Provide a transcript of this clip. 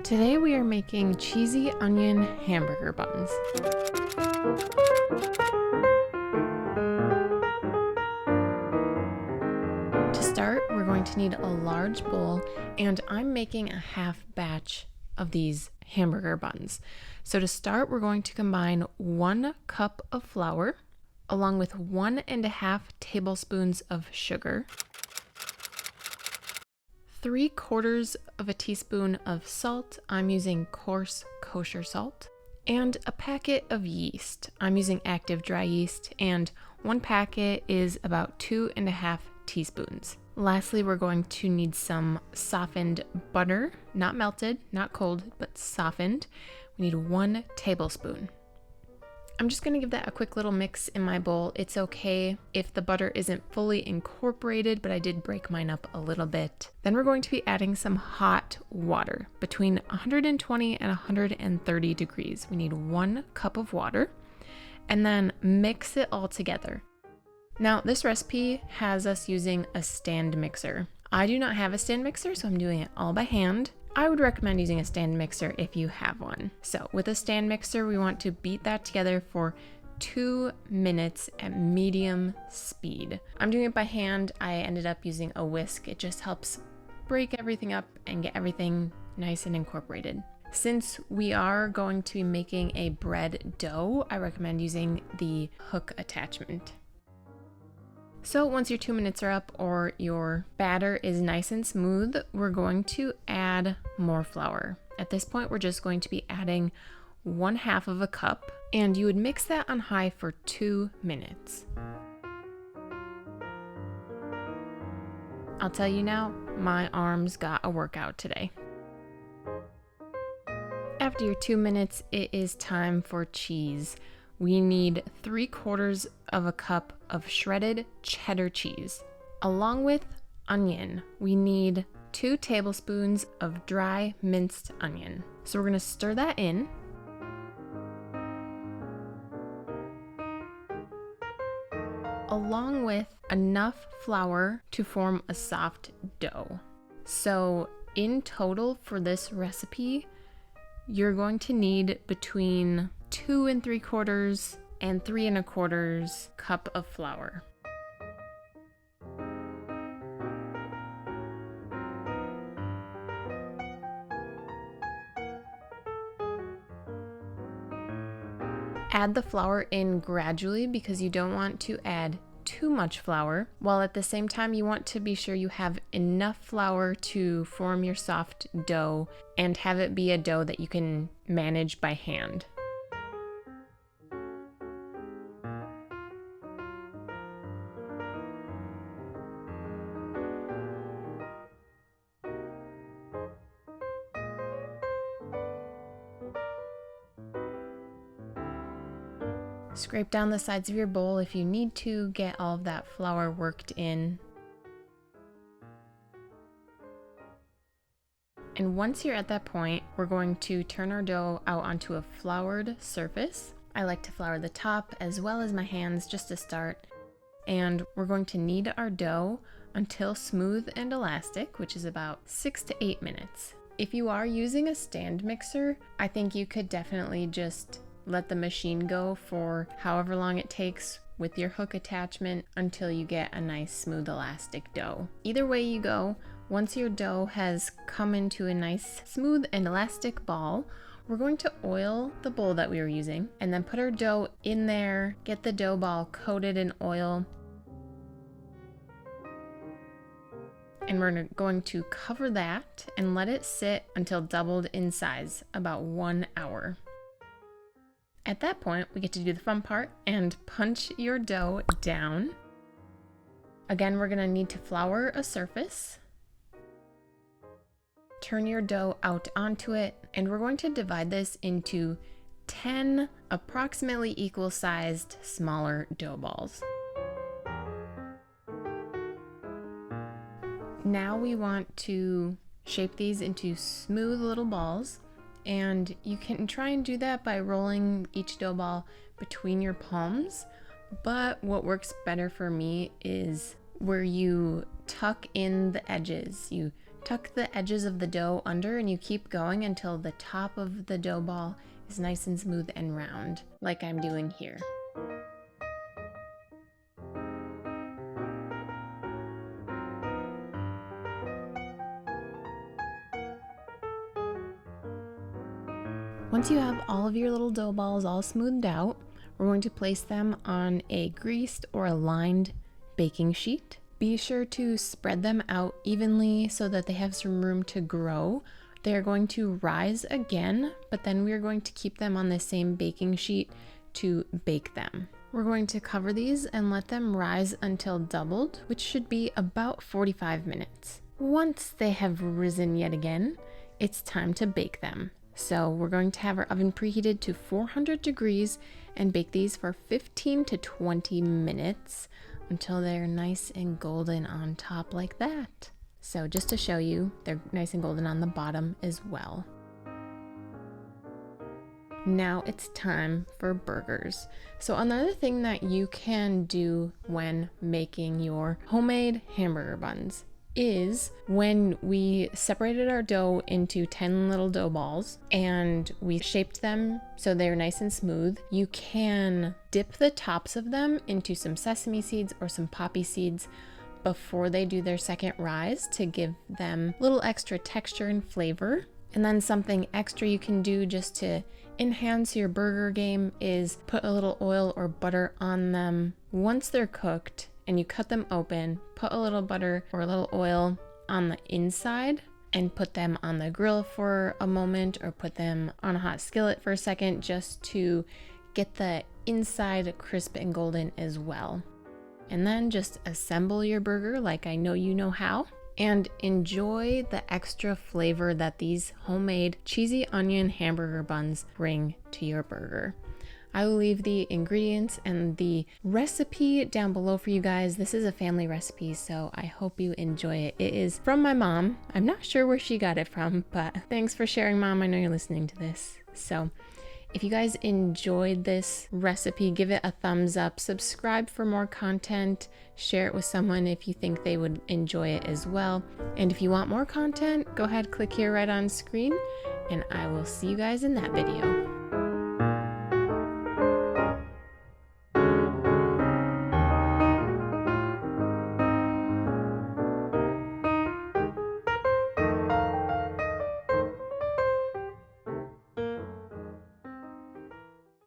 Today we are making cheesy onion hamburger buns. To start, we're going to need a large bowl, and I'm making a half batch of these hamburger buns. So to start, we're going to combine 1 cup of flour along with 1.5 tablespoons of sugar, 3/4 of a teaspoon of salt. I'm using coarse kosher salt, and a packet of yeast. I'm using active dry yeast, and 1 packet is about 2.5 teaspoons. Lastly, we're going to need some softened butter, not melted, not cold, but softened. We need 1 tablespoon. I'm just going to give that a quick little mix in my bowl. It's okay if the butter isn't fully incorporated, but I did break mine up a little bit. Then we're going to be adding some hot water between 120 and 130 degrees. We need 1 cup of water, and then mix it all together. Now, this recipe has us using a stand mixer. I do not have a stand mixer, so I'm doing it all by hand. I would recommend using a stand mixer if you have one. So with a stand mixer, we want to beat that together for 2 minutes at medium speed. I'm doing it by hand. I ended up using a whisk. It just helps break everything up and get everything nice and incorporated. Since we are going to be making a bread dough, I recommend using the hook attachment. So once your 2 minutes are up or your batter is nice and smooth, we're going to add more flour. At this point, we're just going to be adding 1/2 of a cup, and you would mix that on high for 2 minutes. I'll tell you now, my arms got a workout today. After your 2 minutes, it is time for cheese. We need 3/4 of a cup of shredded cheddar cheese. Along with onion, we need 2 tablespoons of dry minced onion. So we're gonna stir that in. Along with enough flour to form a soft dough. So in total for this recipe, you're going to need between 2 3/4 and 3 1/4 cup of flour. Add the flour in gradually because you don't want to add too much flour, while at the same time you want to be sure you have enough flour to form your soft dough and have it be a dough that you can manage by hand. Scrape down the sides of your bowl if you need to get all of that flour worked in. And once you're at that point, we're going to turn our dough out onto a floured surface. I like to flour the top as well as my hands just to start. And we're going to knead our dough until smooth and elastic, which is about 6 to 8 minutes. If you are using a stand mixer, I think you could definitely just let the machine go for however long it takes with your hook attachment until you get a nice smooth elastic dough. Either way you go, once your dough has come into a nice smooth and elastic ball, we're going to oil the bowl that we were using and then put our dough in there, get the dough ball coated in oil. And we're going to cover that and let it sit until doubled in size, about 1 hour. At that point, we get to do the fun part and punch your dough down. Again, we're gonna need to flour a surface. Turn your dough out onto it, and we're going to divide this into 10 approximately equal-sized smaller dough balls. Now we want to shape these into smooth little balls. And you can try and do that by rolling each dough ball between your palms, but what works better for me is where you tuck in the edges. You Tuck the edges of the dough under and you keep going until the top of the dough ball is nice and smooth and round, like I'm doing here. Once you have all of your little dough balls all smoothed out, we're going to place them on a greased or a lined baking sheet. Be sure to spread them out evenly so that they have some room to grow. They're going to rise again, but then we're going to keep them on the same baking sheet to bake them. We're going to cover these and let them rise until doubled, which should be about 45 minutes. Once they have risen yet again, it's time to bake them. So we're going to have our oven preheated to 400 degrees and bake these for 15 to 20 minutes until they're nice and golden on top like that. So just to show you, they're nice and golden on the bottom as well. Now it's time for burgers. So another thing that you can do when making your homemade hamburger buns is when we separated our dough into 10 little dough balls and we shaped them so they're nice and smooth, you can dip the tops of them into some sesame seeds or some poppy seeds before they do their second rise to give them a little extra texture and flavor. And then something extra you can do just to enhance your burger game is put a little oil or butter on them once they're cooked. And you cut them open, put a little butter or a little oil on the inside and put them on the grill for a moment or put them on a hot skillet for a second just to get the inside crisp and golden as well. And then just assemble your burger like I know you know how and enjoy the extra flavor that these homemade cheesy onion hamburger buns bring to your burger. I will leave the ingredients and the recipe down below for you guys. This is a family recipe, so I hope you enjoy it. It is from my mom. I'm not sure where she got it from, but thanks for sharing, Mom. I know you're listening to this. So if you guys enjoyed this recipe, give it a thumbs up, subscribe for more content, share it with someone if you think they would enjoy it as well. And if you want more content, go ahead, click here right on screen, and I will see you guys in that video.